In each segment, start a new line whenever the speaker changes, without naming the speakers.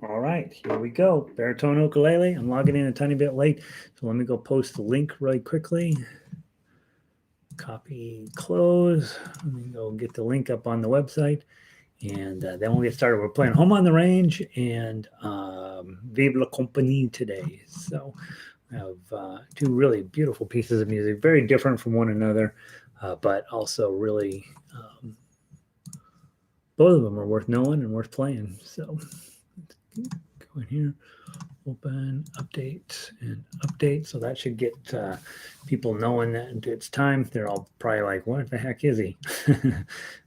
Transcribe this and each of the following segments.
All right, here we go. Baritone ukulele. I'm logging in a tiny bit late, so let me go post the link right quickly. Copy, close. Let me go get the link up on the website, and then we'll get started. We're playing Home on the Range and Vive la Compagnie today. So I have two really beautiful pieces of music, very different from one another, but also really both of them are worth knowing and worth playing. So go in here, open, update, and update. So that should get people knowing that it's time. They're all probably like, what the heck is he?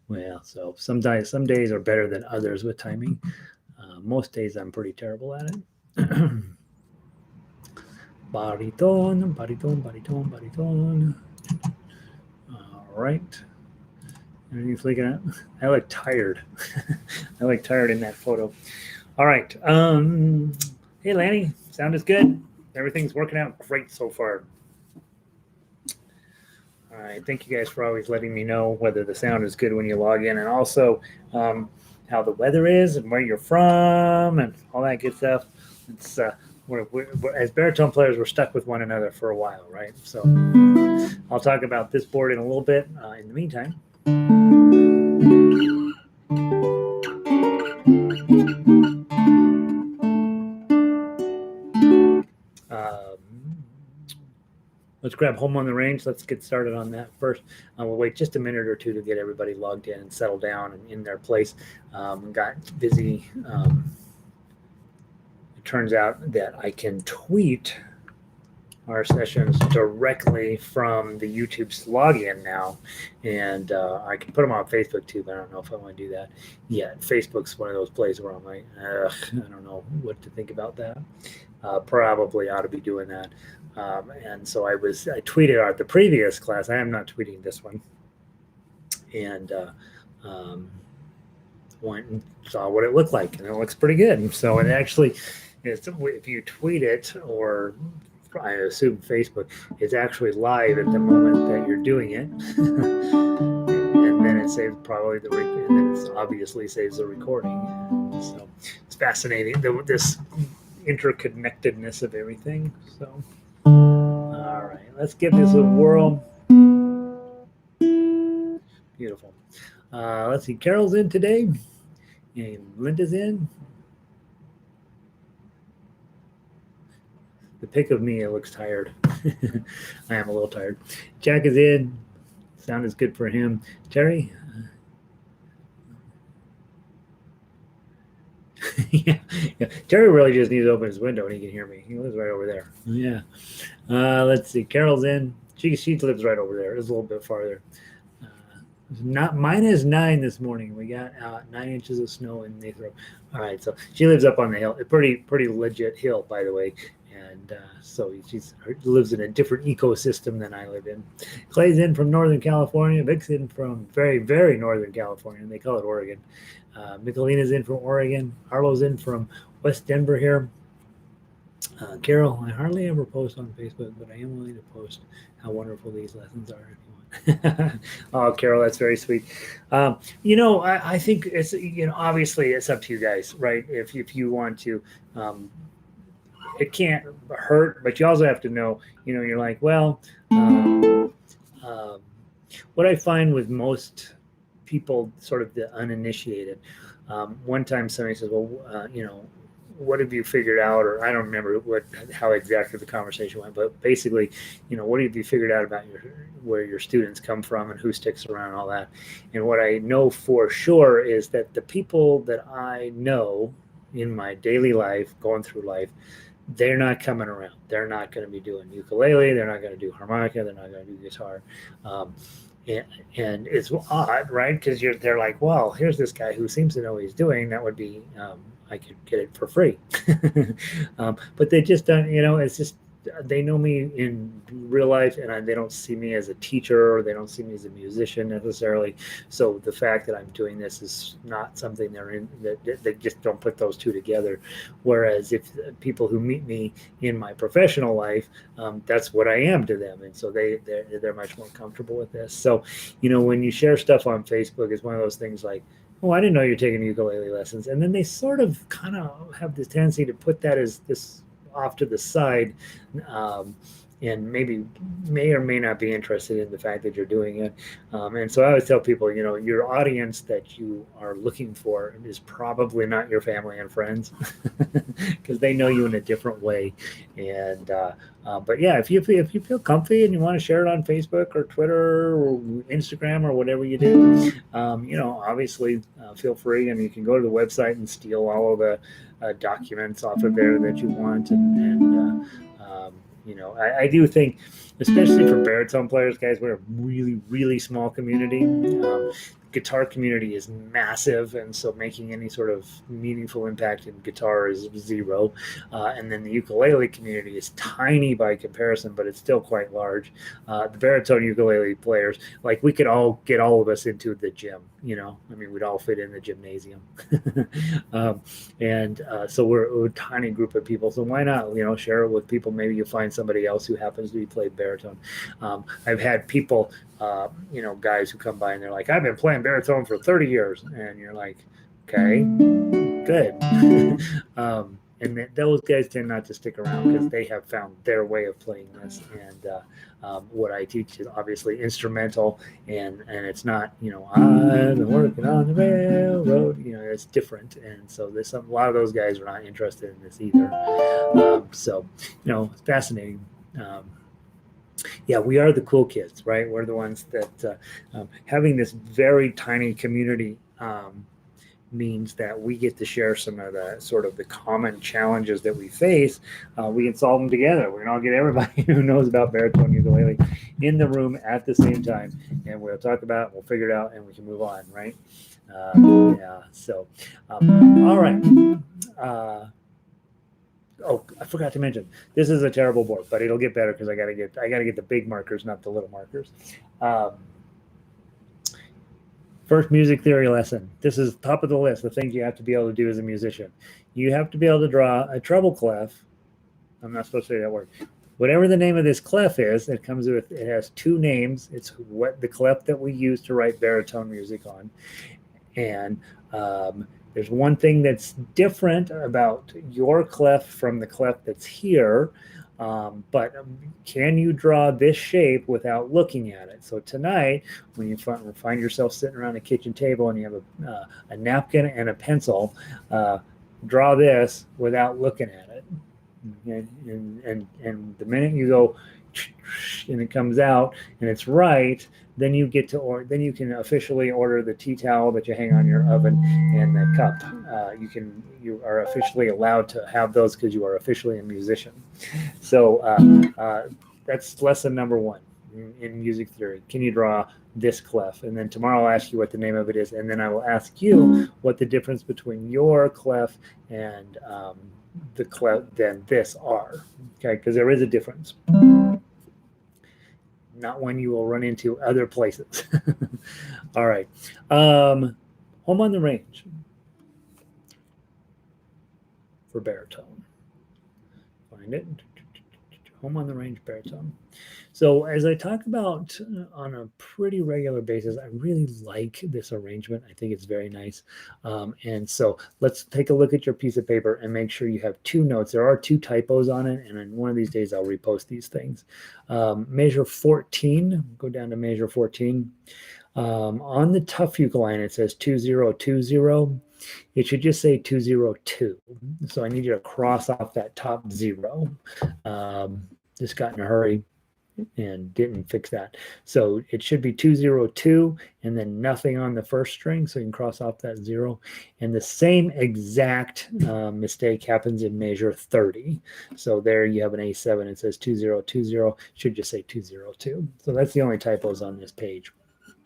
Well, so some days are better than others with timing. Most days I'm pretty terrible at it. Baritone, baritone, baritone, baritone. All right. Everything's looking at. I look tired. I look tired in that photo. All right. Hey, Lanny, sound is good. Everything's working out great so far. All right. Thank you guys for always letting me know whether the sound is good when you log in, and also how the weather is and where you're from and all that good stuff. It's as baritone players, we're stuck with one another for a while, right? So I'll talk about this board in a little bit. In the meantime. Let's grab Home on the Range. Let's get started on that first. We'll wait just a minute or two to get everybody logged in and settled down and in their place. Got busy. It turns out that I can tweet our sessions directly from the YouTube's login now, and I can put them on Facebook too, but I don't know if I want to do that yet. Facebook's one of those places where I'm like, I don't know what to think about that. Probably ought to be doing that. And so I tweeted out the previous class. I am not tweeting this one, and went and saw what it looked like, and it looks pretty good. So it actually is, if you tweet it, or I assume Facebook, is actually live at the moment that you're doing it. And then it saves probably and then it obviously saves the recording. So it's fascinating, this interconnectedness of everything. So all right, let's give this a whirl. Beautiful. Let's see, Carol's in today, and Linda's in. The pic of me, it looks tired. I am a little tired. Jack is in. Sound is good for him. Terry? Yeah. Terry really just needs to open his window and he can hear me. He lives right over there. Yeah. Let's see. Carol's in. She lives right over there. It's a little bit farther. Not -9 this morning. We got 9 inches of snow in Nathrop. All right, so she lives up on the hill. A pretty legit hill, by the way. And so she lives in a different ecosystem than I live in. Clay's in from Northern California. Vic's in from very, very Northern California. And they call it Oregon. Michelina's in from Oregon. Arlo's in from West Denver here. Carol, I hardly ever post on Facebook, but I am willing to post how wonderful these lessons are if you want. Oh, Carol, that's very sweet. I think it's, obviously it's up to you guys, right? If you want to, it can't hurt, but you also have to know, you're like, well, what I find with most people, sort of the uninitiated, one time somebody says, well, what have you figured out? Or I don't remember how exactly the conversation went, but basically, what have you figured out about where your students come from and who sticks around and all that? And what I know for sure is that the people that I know in my daily life, going through life, they're not coming around. They're not going to be doing ukulele. They're not going to do harmonica. They're not going to do guitar. And it's odd, right? Because they're like, well, here's this guy who seems to know what he's doing. That would be, I could get it for free. But they just don't, it's just, they know me in real life, and they don't see me as a teacher, or they don't see me as a musician necessarily. So the fact that I'm doing this is not something that they just don't put those two together. Whereas if people who meet me in my professional life, that's what I am to them, and so they're much more comfortable with this. So when you share stuff on Facebook, it's one of those things like, oh, I didn't know you're taking ukulele lessons. And then they sort of kind of have this tendency to put that as this off to the side, um, and maybe may or may not be interested in the fact that you're doing it. And so I always tell people, you know, your audience that you are looking for is probably not your family and friends because they know you in a different way. And but yeah, if you feel comfy and you want to share it on Facebook or Twitter or Instagram or whatever you do, you know, obviously feel free, and you can go to the website and steal all of the documents off of there that you want, you know, I do think, especially for baritone players, guys, we're a really, really small community. Guitar community is massive, and so making any sort of meaningful impact in guitar is zero. And then the ukulele community is tiny by comparison, but it's still quite large. The baritone ukulele players, like we could all get all of us into the gym, you know, I mean, we'd all fit in the gymnasium. And so we're a tiny group of people. So why not, you know, share it with people? Maybe you find somebody else who happens to be playing baritone. I've had people, you know, guys who come by and they're like, I've been playing baritone for 30 years. And you're like, okay, good. And those guys tend not to stick around because they have found their way of playing this. And what I teach is obviously instrumental, and it's not, you know, I've been working on the railroad. You know, it's different. And so there's a lot of those guys are not interested in this either. So, you know, it's fascinating. Yeah, we are the cool kids, right? We're the ones that having this very tiny community means that we get to share some of the sort of the common challenges that we face. We can solve them together. We can all get everybody who knows about baritone ukulele in the room at the same time, and we'll talk about it, we'll figure it out, and we can move on, right? Yeah, so, all right. Oh, I forgot to mention, this is a terrible board, but it'll get better because I gotta get the big markers, not the little markers. First music theory lesson. This is top of the list, the things you have to be able to do as a musician. You have to be able to draw a treble clef. I'm not supposed to say that word. Whatever the name of this clef is, it comes with, it has two names. It's what the clef that we use to write baritone music on. And there's one thing that's different about your clef from the clef that's here. But can you draw this shape without looking at it? So tonight, when you find yourself sitting around a kitchen table and you have a napkin and a pencil, draw this without looking at it. And the minute you go and it comes out and it's right, then you get to, or then you can officially order the tea towel that you hang on your oven and the cup. You are officially allowed to have those because you are officially a musician. So that's lesson number one in music theory. Can you draw this clef? And then tomorrow I'll ask you what the name of it is, and then I will ask you what the difference between your clef and the clef than this are. Okay, because there is a difference. Not one you will run into other places. All right. Home on the Range for baritone. Find it. Home on the Range baritone. So as I talk about on a pretty regular basis, I really like this arrangement. I think it's very nice. And so let's take a look at your piece of paper and make sure you have two notes. There are two typos on it, and then one of these days I'll repost these things. Measure 14, go down to measure 14. On the tough ukulele, it says 2020. It should just say 202. So I need you to cross off that top zero. Just got in a hurry and didn't fix that. So it should be 202 and then nothing on the first string. So you can cross off that zero. And the same exact mistake happens in measure 30. So there you have an A7. It says 2020. Should just say 202. So that's the only typos on this page.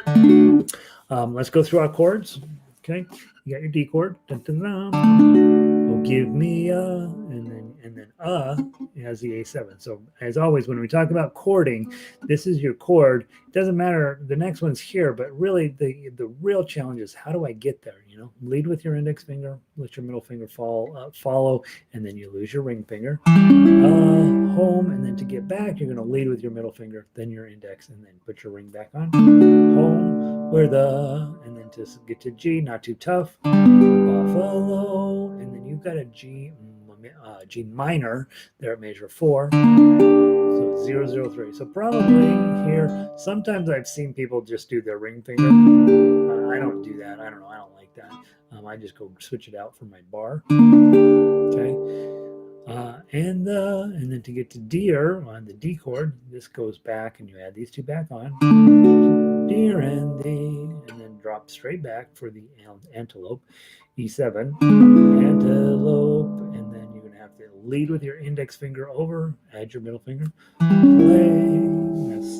Let's go through our chords. Okay, you got your D chord. Dun, dun, dun. Oh, give me and then has the A7. So as always, when we talk about chording, this is your chord. It doesn't matter. The next one's here, but really the real challenge is how do I get there? You know, lead with your index finger, let your middle finger follow, and then you lose your ring finger. Home, and then to get back, you're going to lead with your middle finger, then your index, and then put your ring back on. Home. where the, and then to get to G, not too tough, buffalo, and then you've got a G minor there at measure 4, so 0, 0, 3. So probably here, sometimes I've seen people just do their ring finger. I don't do that. I don't know. I don't like that. I just go switch it out for my bar. Okay. And then to get to deer on the D chord, this goes back and you add these two back on. Deer and the, and then drop straight back for the antelope, E7, antelope, and then you're going to have to lead with your index finger over, add your middle finger, play.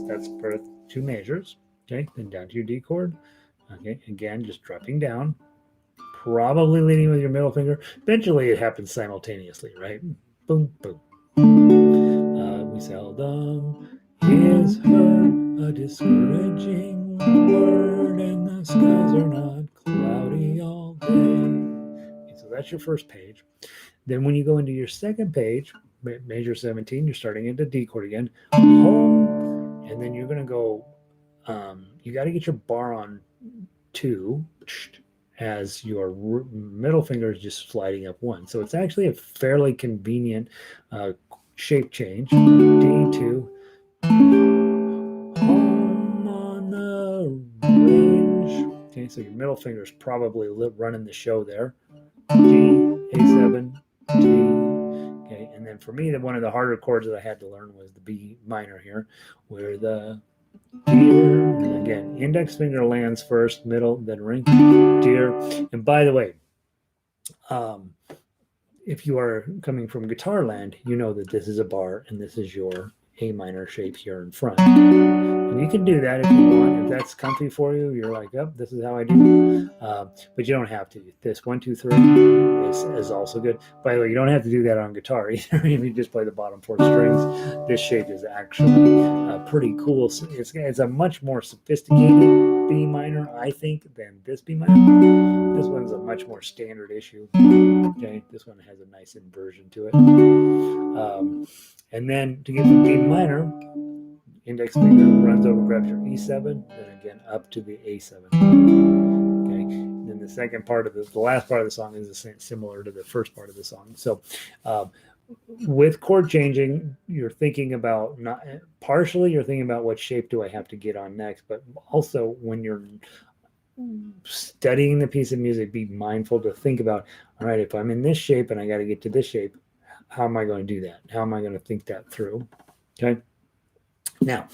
That's for 2 measures. Okay, then down to your D chord. Okay, again, just dropping down, probably leading with your middle finger. Eventually, it happens simultaneously, right? Boom, boom. We seldom is heard a discouraging word, and the skies are not cloudy all day. Okay, so that's your first page. Then when you go into your second page, measure 17, you're starting into D chord again, home, and then you're going to go, you got to get your bar on 2, as your middle finger is just sliding up 1. So it's actually a fairly convenient shape change. D2, home on the range. Okay, so your middle finger is probably running the show there. G, A7, D. Okay, and then for me, one of the harder chords that I had to learn was the B minor here, where the deer, and again, index finger lands first, middle, then ring, deer. And by the way, if you are coming from guitar land, you know that this is a bar and this is your A minor shape here in front. And you can do that if you want. If that's comfy for you, you're like, oh, this is how I do. But you don't have to. This 1, 2, 3 is also good. By the way, you don't have to do that on guitar either. If you just play the bottom 4 strings, this shape is actually pretty cool. It's a much more sophisticated B minor, I think, than this B minor. This one's a much more standard issue. Okay, this one has a nice inversion to it. And then to get the B minor, index finger runs over, grabs your E7, then again up to the A7. Okay, and then the second part of the last part of the song is similar to the first part of the song. So with chord changing, you're thinking about you're thinking about what shape do I have to get on next, but also when you're studying the piece of music, be mindful to think about, all right, if I'm in this shape and I got to get to this shape, how am I going to do that? How am I going to think that through? Okay. Now,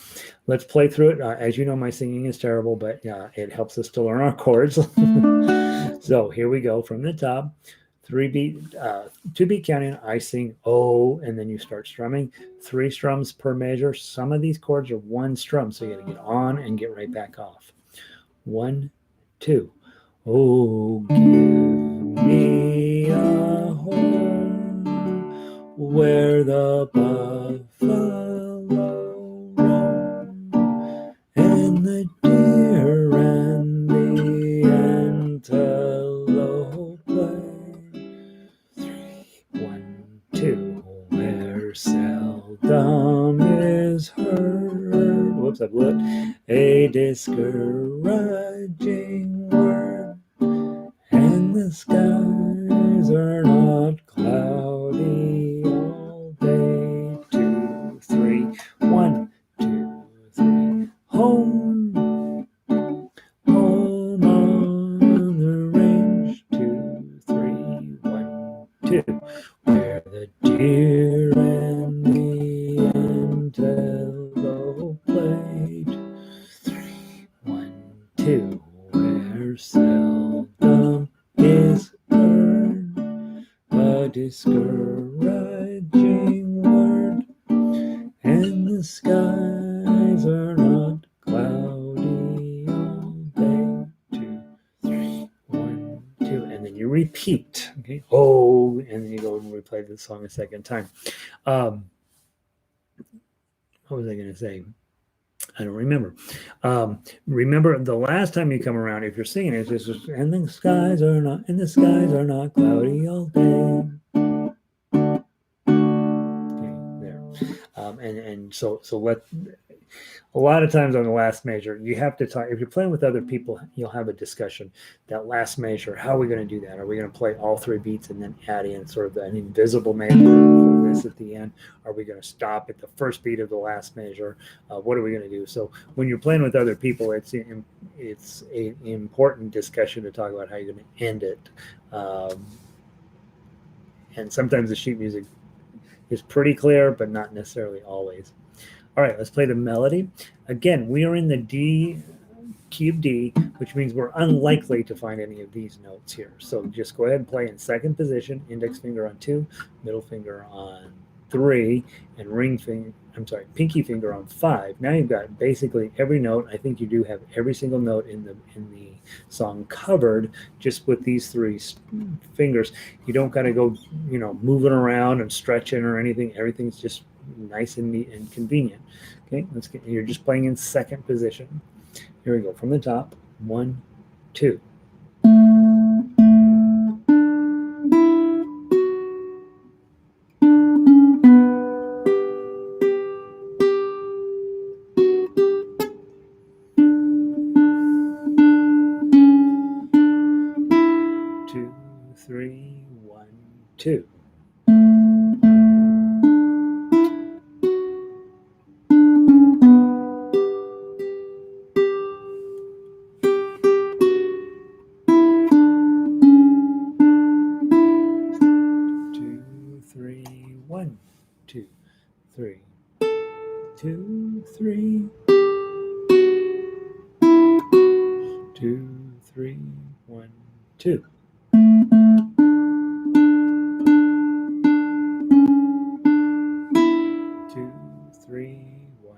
let's play through it. As you know, my singing is terrible, but it helps us to learn our chords. So here we go from the top. 2-beat counting. I sing O, and then you start strumming. 3 strums per measure. Some of these chords are 1 strum, so you got to get on and get right back off. 1, 2. Oh, give me a home where the buffalo roam, and the deer and the antelope play. 3, 1, 2, where seldom is heard, whoops, I blew it, a discouraging word, and the skies are not cloudy all day. 2, 3, 1, 2, 3, home, home on the range. 2, 3, 1, 2, where the deer and the antelope play. 2, 3, 1, 2, where seldom is heard a discouraging word, and the skies are not cloudy all day. 2, 3, 1, 2, and then you repeat. Okay, oh, and then you go and replay the song a second time. What was I going to say? I don't remember. Remember the last time you come around, if you're singing it, it's just, and the skies are not cloudy all day. Okay, there. And so A lot of times on the last measure, you have to talk. If you're playing with other people, you'll have a discussion. That last measure, how are we going to do that? Are we going to play all three beats and then add in sort of an invisible measure for this at the end? Are we going to stop at the first beat of the last measure? What are we going to do? So when you're playing with other people, it's an important discussion to talk about how you're going to end it. And sometimes the sheet music is pretty clear, but not necessarily always. All right, let's play the melody. Again, we are in the D key of D, which means we're unlikely to find any of these notes here. So just go ahead and play in second position, index finger on 2, middle finger on 3, and pinky finger on 5. Now you've got basically every note. I think you do have every single note in the song covered just with these 3 fingers. You don't got to go, moving around and stretching or anything. Everything's just nice and neat and convenient. Okay, you're just playing in second position. Here we go from the top. 1, 2. 2, 3, 1, 2. 1, 2, 3, 2, 3, 2, 3, 1, 2. 2, 3, 1,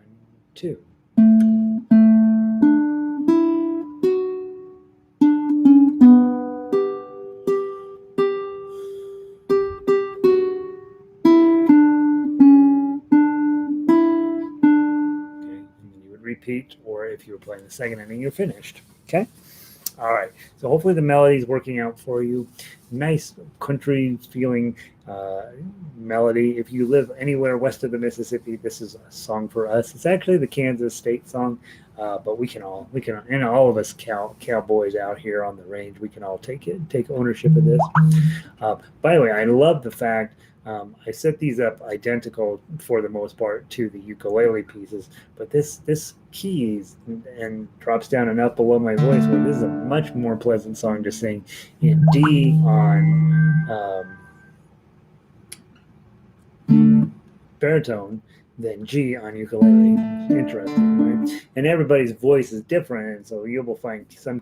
2. Repeat, or if you were playing the second inning, you're finished. Okay. All right. So hopefully the melody is working out for you. Nice country feeling melody. If you live anywhere west of the Mississippi, this is a song for us. It's actually the Kansas State song, but we can, and all of us cowboys out here on the range, we can all take ownership of this. By the way, I love the fact. I set these up identical for the most part to the ukulele pieces, but this keys and drops down and up below my voice. Well, this is a much more pleasant song to sing in D on baritone than G on ukulele. Interesting, right? And everybody's voice is different, and so you will find some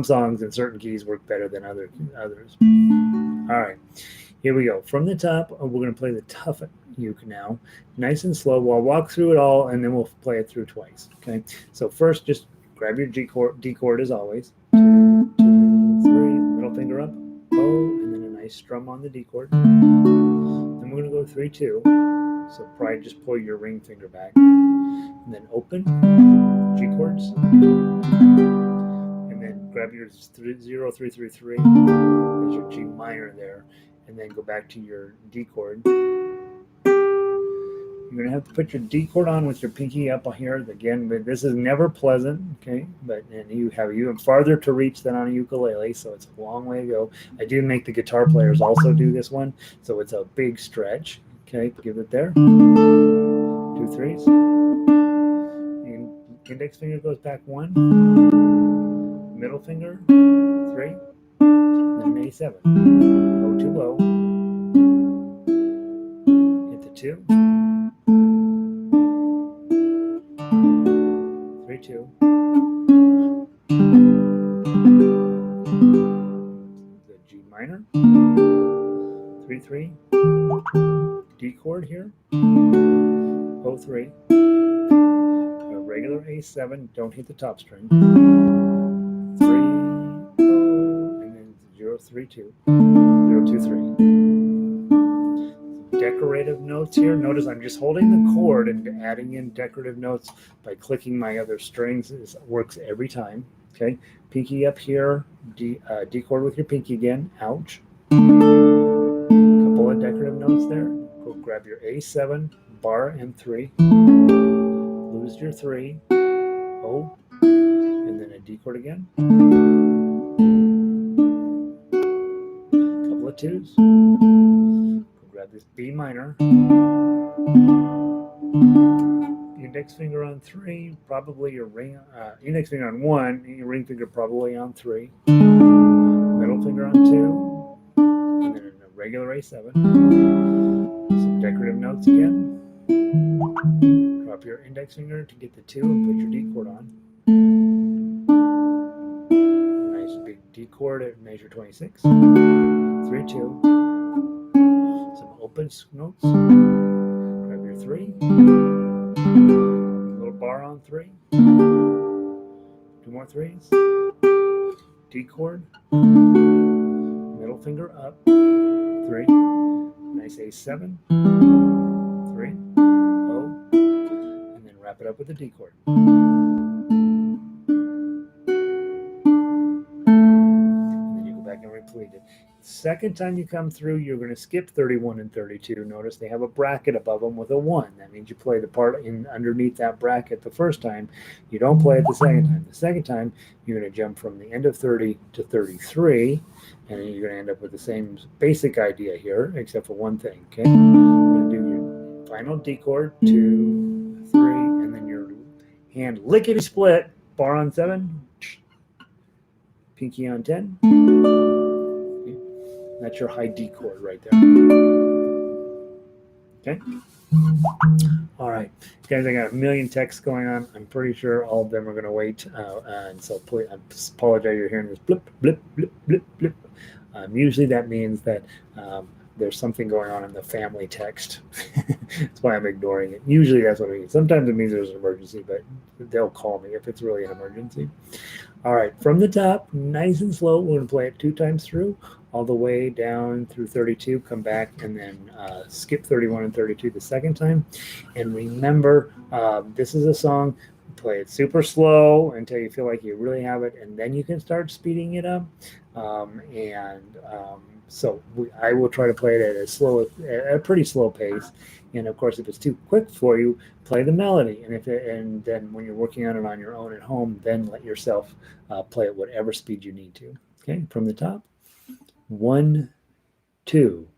songs in certain keys work better than others. All right. Here we go. From the top, we're going to play the tough uke now, nice and slow. We'll walk through it all, and then we'll play it through twice. Okay. So first, just grab your D chord as always. 2, 2, 3. Middle finger up. Oh, and then a nice strum on the D chord. Then we're going to go 3, 2. So probably just pull your ring finger back, and then open G chords, and then grab your 0, 3, 3, 3. There's your G minor there. And then go back to your D chord. You're going to have to put your D chord on with your pinky up here. Again, but this is never pleasant, okay? And you have even farther to reach than on a ukulele, so it's a long way to go. I do make the guitar players also do this one, so it's a big stretch. Okay, give it there. 2 3s. And index finger goes back 1. Middle finger 3. Then an A7. Go too low. Hit the 2. 3 2. The G minor. 3 3. D chord here. O 3. A regular A7. Don't hit the top string. 3 O, and then 0 3 2. 0 2 3. Decorative notes here. Notice I'm just holding the chord and adding in decorative notes by clicking my other strings. It works every time. Okay, pinky up here, D chord with your pinky again. Ouch. Couple of decorative notes there. Go grab your A7, bar and 3. lose your 3, O, and then a D chord again. Couple of 2s. Grab this B minor. Index finger on 3, probably your ring, index finger on 1, and your ring finger probably on 3. Middle finger on 2, and then a regular A7. Some decorative notes again. Drop your index finger to get the 2 and put your D chord on. Nice big D chord at measure 26. 3, 2. Some open notes. Grab your 3. Little bar on 3. 2 more 3s. D chord. Middle finger up. 3. Nice A7. 3. O. And then wrap it up with a D chord. And then you go back and repeat it. Second time you come through, you're going to skip 31 and 32. Notice they have a bracket above them with a 1. That means you play the part in underneath that bracket the first time. You don't play it the second time. The second time, you're going to jump from the end of 30 to 33, and then you're going to end up with the same basic idea here, except for one thing. Okay, you're going to do your final D chord, 2, 3, and then your hand lickety split, bar on 7, pinky on 10. That's your high D chord right there. Okay. All right, guys, I got a million texts going on. I'm pretty sure all of them are going to wait, and so please, I apologize. You're hearing this blip, blip, blip, blip, blip. Usually that means that there's something going on in the family text. That's why I'm ignoring it. Usually that's what it means. Sometimes it means there's an emergency, but they'll call me if it's really an emergency. All right, from the top, nice and slow. We're going to play it 2 times through, all the way down through 32, come back, and then skip 31 and 32 the second time. And remember, this is a song, play it super slow until you feel like you really have it, and then you can start speeding it up. So I will try to play it at a pretty slow pace. And of course, if it's too quick for you, play the melody. And then when you're working on it on your own at home, then let yourself play at whatever speed you need to. Okay, from the top. 1, 2.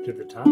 To the top.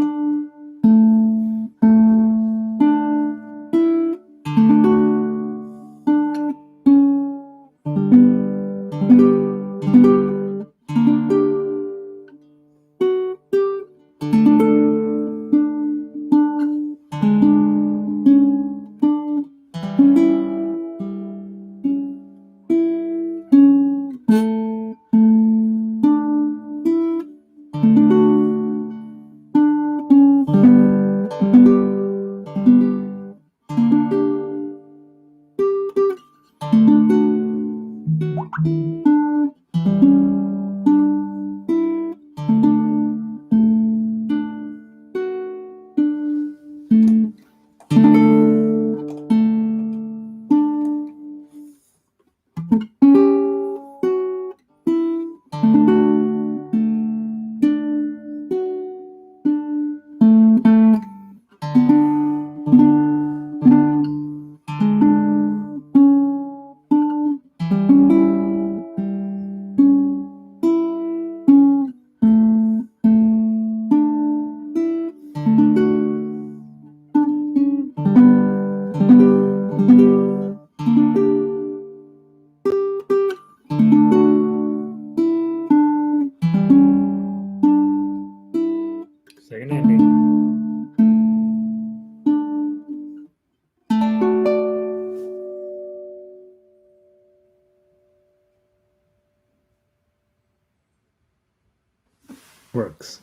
Works.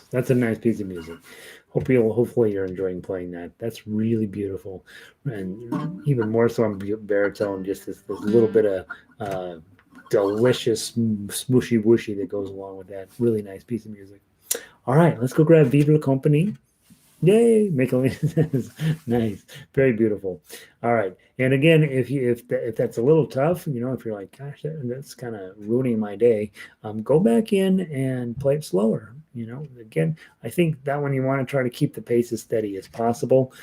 That's a nice piece of music. Hopefully you're enjoying playing that. That's really beautiful, and even more so on baritone. Just this little bit of delicious smooshy whooshy that goes along with that. Really nice piece of music. All right, let's go grab Vive la Compagnie. Yay, make a nice, very beautiful. All right, and again, if that's a little tough, if you're like, gosh, that's kind of ruining my day, go back in and play it slower. Again, I think that one you want to try to keep the pace as steady as possible.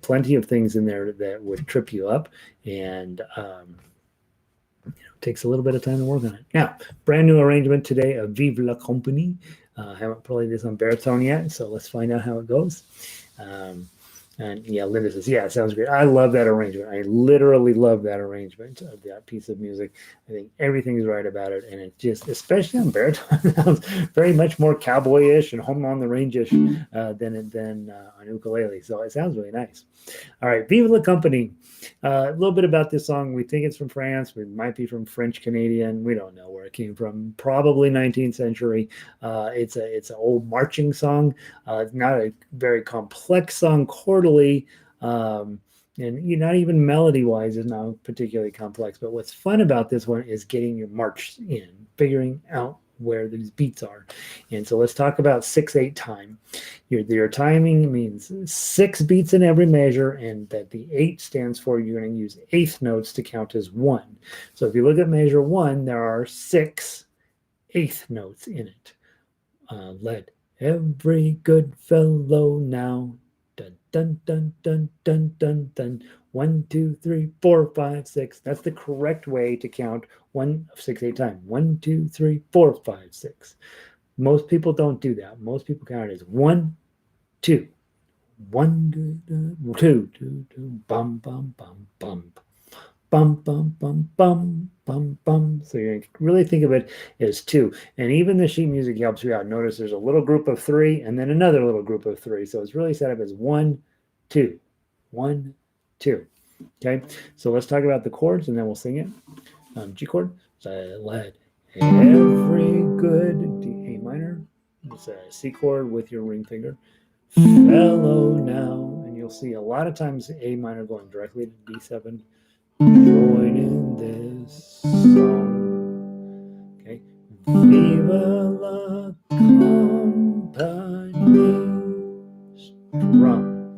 Plenty of things in there that would trip you up, and takes a little bit of time to work on it. Now, brand new arrangement today of Vive la Compagnie. Haven't played this on baritone yet, so let's find out how it goes. And yeah, Linda says, yeah, it sounds great. I love that arrangement. I literally love that arrangement of that piece of music. I think everything's right about it. And it just, especially on baritone, sounds very much more cowboyish and home on the range-ish than on ukulele. So it sounds really nice. All right, Vive la Compagnie. A little bit about this song. We think it's from France. It might be from French Canadian. We don't know where it came from. Probably 19th century. It's an old marching song. It's not a very complex song chordally, and not even melody wise is not particularly complex. But what's fun about this one is getting your march in, figuring out where these beats are. And so let's talk about 6/8 time. Your timing means 6 beats in every measure, and that the 8 stands for you're going to use eighth notes to count as 1. So if you look at measure 1, there are 6 eighth notes in it. Let every good fellow now dun dun dun dun dun dun dun 1 2 3 4 5 6. That's the correct way to count 1 6/8 time. 1 2 3 4 5 6. Most people don't do that. Most people count it as 1 2 1 2 2 2 bum bum bum bum bum bum bum bum bum bum. So you really think of it as 2. And even the sheet music helps you out. Notice there's a little group of 3 and then another little group of 3. So it's really set up as 1 2 1 2. Okay, so let's talk about the chords and then we'll sing it. G chord. So let every good D, A minor. It's a C chord with your ring finger. Fellow now, and you'll see a lot of times A minor going directly to D7. Join in this song. Okay. Viva la Compagnie. Strum.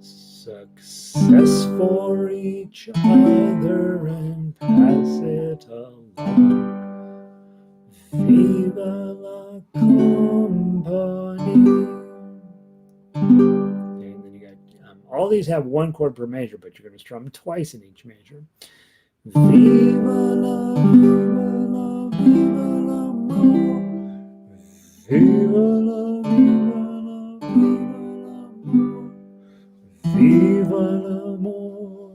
Success for each other and pass it along. Viva la Compagnie. Okay, and then you got all these have 1 chord per measure, but you're going to strum twice in each measure. Viva la, viva la, viva l'amour. Viva la, viva la, viva l'amour.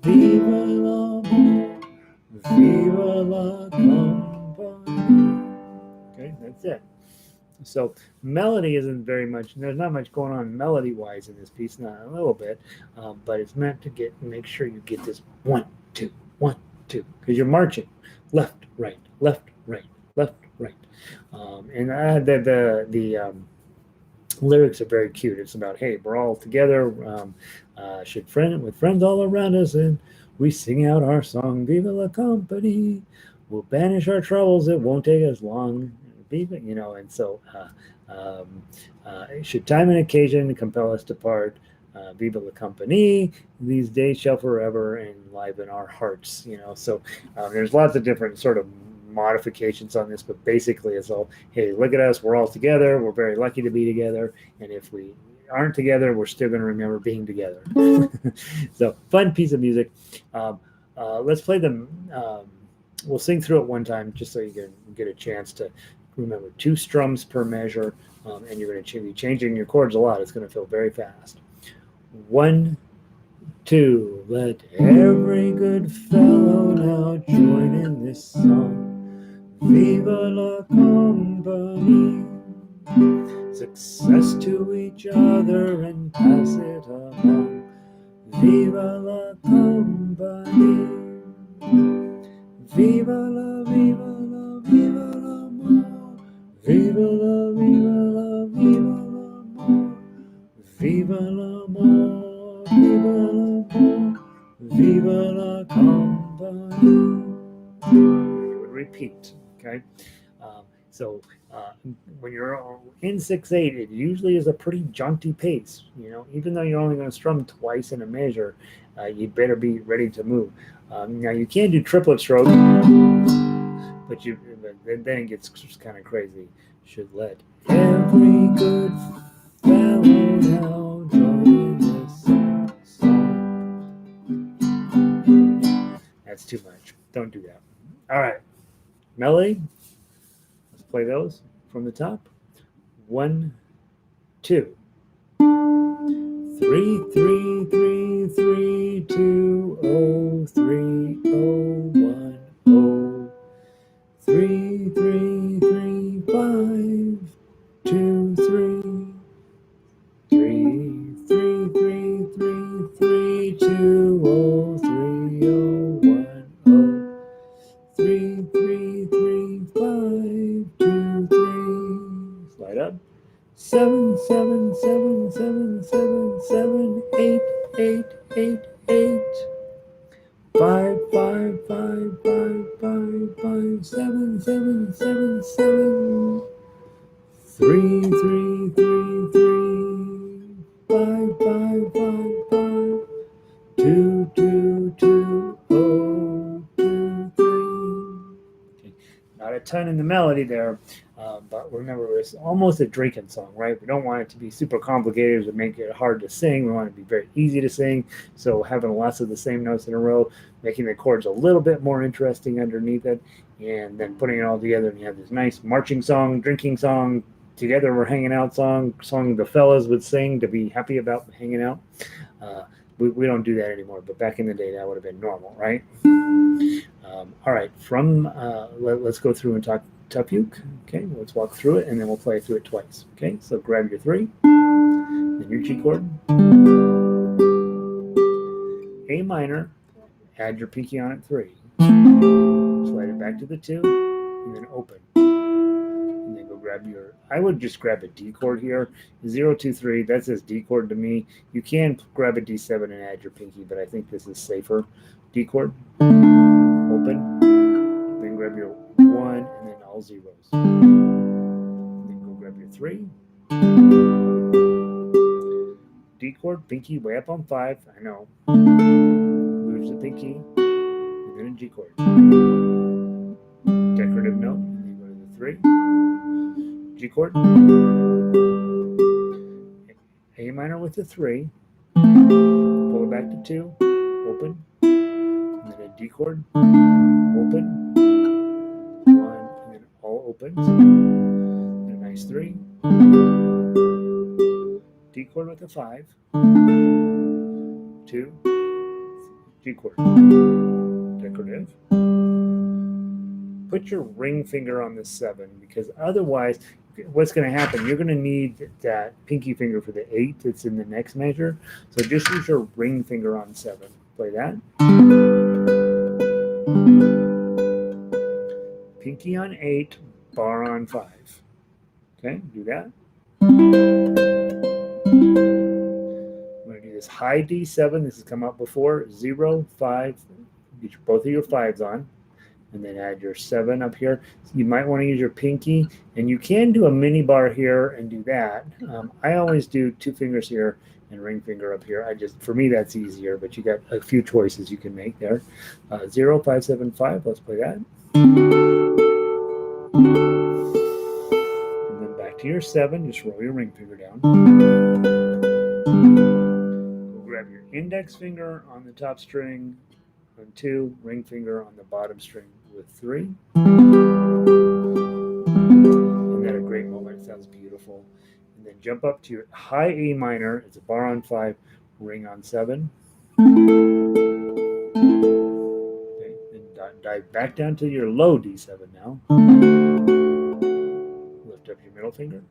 Viva l'amour. Viva la Compagnie. Okay, that's it. So melody isn't very much. There's not much going on melody-wise in this piece, not a little bit, but it's meant to make sure you get this 1 2 1 2 because you're marching left right left right left right, and the lyrics are very cute. It's about, hey, we're all together, with friends all around us, and we sing out our song, Viva la Compagnie. We'll banish our troubles. It won't take us long. Viva, and so should time and occasion compel us to part, Viva la Compagnie. These days shall forever enliven our hearts. So there's lots of different sort of modifications on this, but basically it's all, hey, look at us, we're all together, we're very lucky to be together, and if we aren't together, we're still going to remember being together. So fun piece of music. Let's play them. We'll sing through it one time just so you can get a chance to remember 2 strums per measure, and you're going to be changing your chords a lot. It's going to feel very fast. 1 2, let every good fellow now join in this song. Viva la Compagnie. Success to each other and pass it along. Viva la Compagnie. Viva la, viva la, viva l'amour. la compagnie. You would repeat, okay? So when you're in 6/8, it usually is a pretty jaunty pace. Even though you're only going to strum twice in a measure, you better be ready to move. Now you can do triplet stroke, but then it gets kind of crazy. Should let every good fellow now join this song. That's too much. Don't do that. All right, melody. Let's play those from the top. 1, 2. 3, 3, 3, 3, 2, 0, 3, 0, 1, 0. 3, 3, 3, 5, 2, 3. 3, 3, 3, 3, 3, 2, 0, 3, 0, 1, 0. 3, 3, 3, 5, 2, 3. Slide up. 7, 7, 7, 7, 7, 7, 8, 8, 8, 8. 5, 5, 5, 5, 5, 5, 7, 7, 7, 7. 3, 3, 3, 3. 5, 5, 5, 5. 2, 2, 2, 0, 2, 3. Okay. Not a ton in the melody there, but remember, it's almost a drinking song, right? We don't want it to be super complicated to make it hard to sing. We want it to be very easy to sing. So having lots of the same notes in a row, making the chords a little bit more interesting underneath it, and then putting it all together, and you have this nice marching song, drinking song, together we're hanging out song the fellas would sing to be happy about hanging out. We don't do that anymore, but back in the day, that would have been normal, right? All right, let's go through and talk Tough Uke. Okay, let's walk through it, and then we'll play through it twice. Okay, so grab your 3, then your G chord, A minor, add your pinky on at 3, slide it back to the 2, and then open. And then go grab I would just grab a D chord here. 0, 2, 3, that says D chord to me. You can grab a D7 and add your pinky, but I think this is safer. D chord, open, then grab your 1, and then all zeros. And then go grab your 3. D chord, pinky way up on 5, I know. Lose the pinky, and then a G chord. Decorative note, and then go to the 3. G chord, A minor with the 3, pull it back to 2, open, and then a D chord, open, 1, and then all opens, and a nice 3, D chord with a 5, 2, G chord, decorative. Put your ring finger on the 7, because otherwise what's going to happen, you're going to need that pinky finger for the 8 that's in the next measure. So just use your ring finger on 7. Play that. Pinky on 8, bar on 5. Okay, do that. We're going to do this high D7. This has come up before. 0, 5. Get both of your 5s on. And then add your 7 up here. You might want to use your pinky, and you can do a mini bar here and do that. I always do 2 fingers here and ring finger up here. For me, that's easier, but you got a few choices you can make there. 0, 5, 7, 5. Let's play that. And then back to your 7. Just roll your ring finger down. Go grab your index finger on the top string on 2, ring finger on the bottom string with 3. Isn't that a great moment? It sounds beautiful. And then jump up to your high A minor. It's a bar on 5, ring on 7. Okay, then dive back down to your low D7 now. Lift up your middle finger,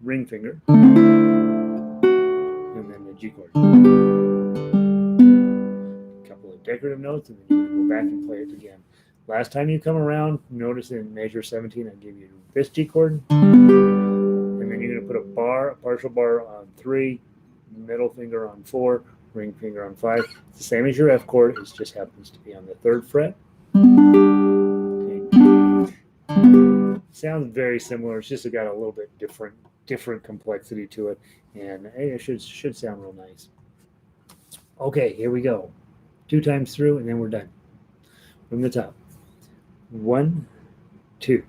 ring finger, and then the G chord. Couple of decorative notes, and then you're going to go back and play it again. Last time you come around, notice in measure 17, I give you this G chord, and then you're going to put a partial bar on 3, middle finger on 4, ring finger on 5. It's the same as your F chord. It just happens to be on the 3rd fret. Okay. Sounds very similar. It's just got a little bit different complexity to it, and hey, it should sound real nice. Okay, here we go. 2 times through, and then we're done. From the top. 1, 2.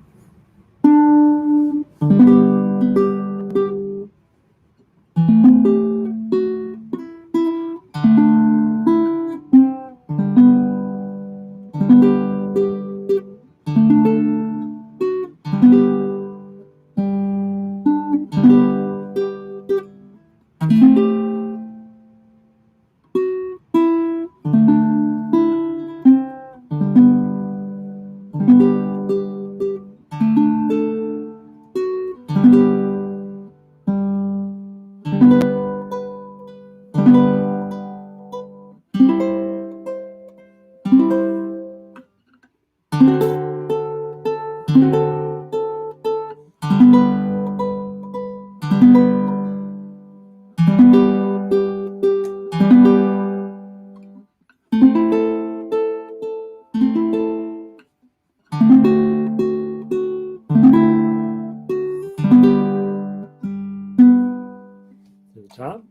To the top.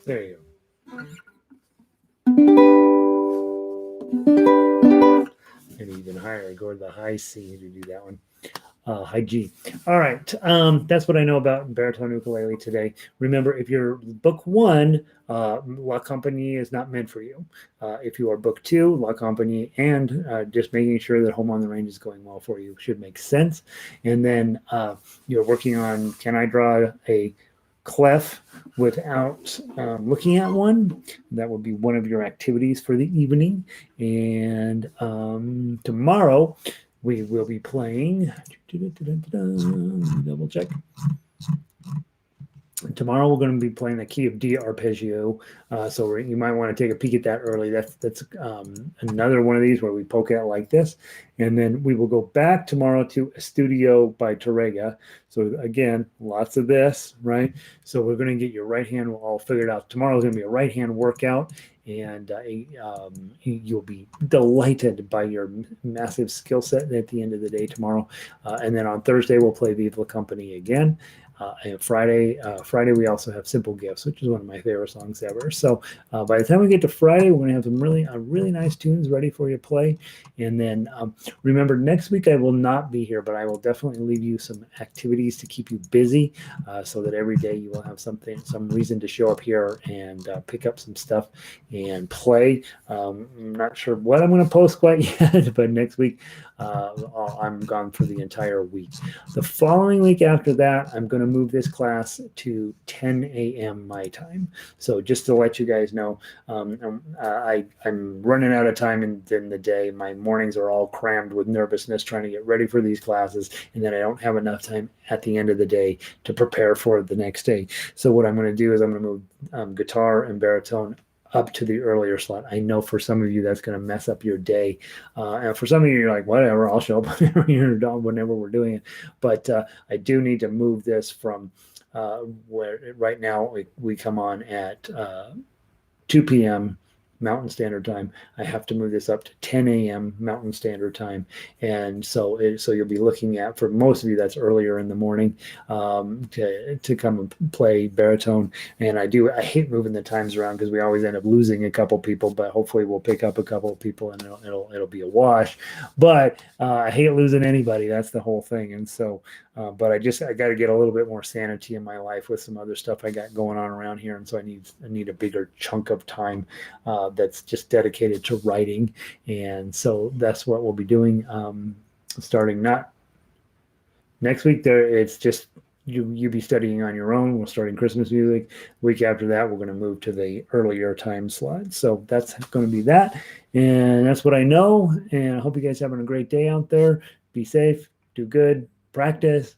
There you go. Maybe even higher. Go to the high C to do that one. High G. All right. That's what I know about baritone ukulele today. Remember, if you're book 1, La Compagnie is not meant for you. If you are book 2, La Compagnie, and just making sure that Home on the Range is going well for you should make sense. And then you're working on, can I draw a clef without looking at one? That would be one of your activities for the evening. And tomorrow we will be playing. Double check. Tomorrow we're going to be playing the key of D arpeggio, so you might want to take a peek at that early. That's another one of these where we poke at like this, and then we will go back tomorrow to Studio by Torrega. So again, lots of this, right? So we're going to get your right hand all figured out. Tomorrow is going to be a right hand workout, and you'll be delighted by your massive skill set at the end of the day tomorrow. And then on Thursday we'll play Vive la Compagnie again. And Friday we also have Simple Gifts, which is one of my favorite songs ever. So by the time we get to Friday, we're going to have some really nice tunes ready for you to play. And then remember, next week I will not be here, but I will definitely leave you some activities to keep you busy, so that every day you will have some reason to show up here and pick up some stuff and play. I'm not sure what I'm going to post quite yet, but next week I'm gone for the entire week. The following week after that, I'm going to move this class to 10 a.m. my time. So just to let you guys know, I'm running out of time in the day. My mornings are all crammed with nervousness trying to get ready for these classes, and then I don't have enough time at the end of the day to prepare for the next day. So what I'm going to do is I'm going to move guitar and baritone up to the earlier slot. I know for some of you that's going to mess up your day, and for some of you you're like, whatever, I'll show up whenever we're doing it. But I do need to move this from where right now we come on at 2 p.m. Mountain Standard Time. I have to move this up to 10 a.m. Mountain Standard Time, and so you'll be looking at, for most of you, that's earlier in the morning, to come and play baritone. And I hate moving the times around because we always end up losing a couple people, but hopefully we'll pick up a couple of people and it'll be a wash. But I hate losing anybody. That's the whole thing. And so, but I got to get a little bit more sanity in my life with some other stuff I got going on around here, and so I need a bigger chunk of time that's just dedicated to writing. And so that's what we'll be doing, starting not next week. It's just you be studying on your own. We're starting Christmas music. Week after that, we're going to move to the earlier time slot. So that's going to be that. And that's what I know. And I hope you guys having a great day out there. Be safe, do good, practice.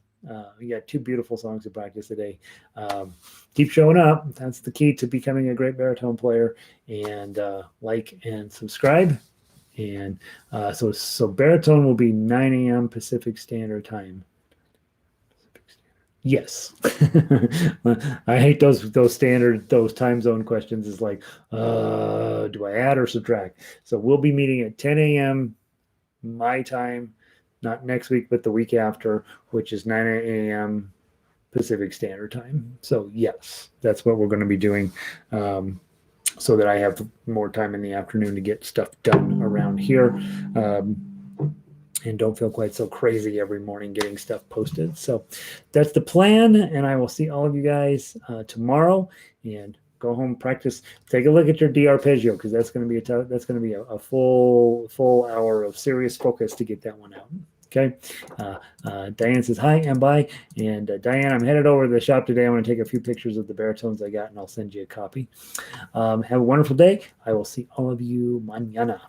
We got 2 beautiful songs to practice today. Keep showing up. That's the key to becoming a great baritone player. And like and subscribe. And so baritone will be 9 a.m. Pacific Standard Time. Yes. I hate those time zone questions. Is like, do I add or subtract? So we'll be meeting at 10 a.m. my time, not next week, but the week after, which is 9 a.m. Pacific Standard Time. So yes, that's what we're going to be doing, so that I have more time in the afternoon to get stuff done around here. And don't feel quite so crazy every morning getting stuff posted. So that's the plan, and I will see all of you guys tomorrow. And go home, practice. Take a look at your D arpeggio, because that's going to be a full hour of serious focus to get that one out. Okay. Diane says hi and bye. And Diane, I'm headed over to the shop today. I want to take a few pictures of the baritones I got, and I'll send you a copy. Have a wonderful day. I will see all of you mañana.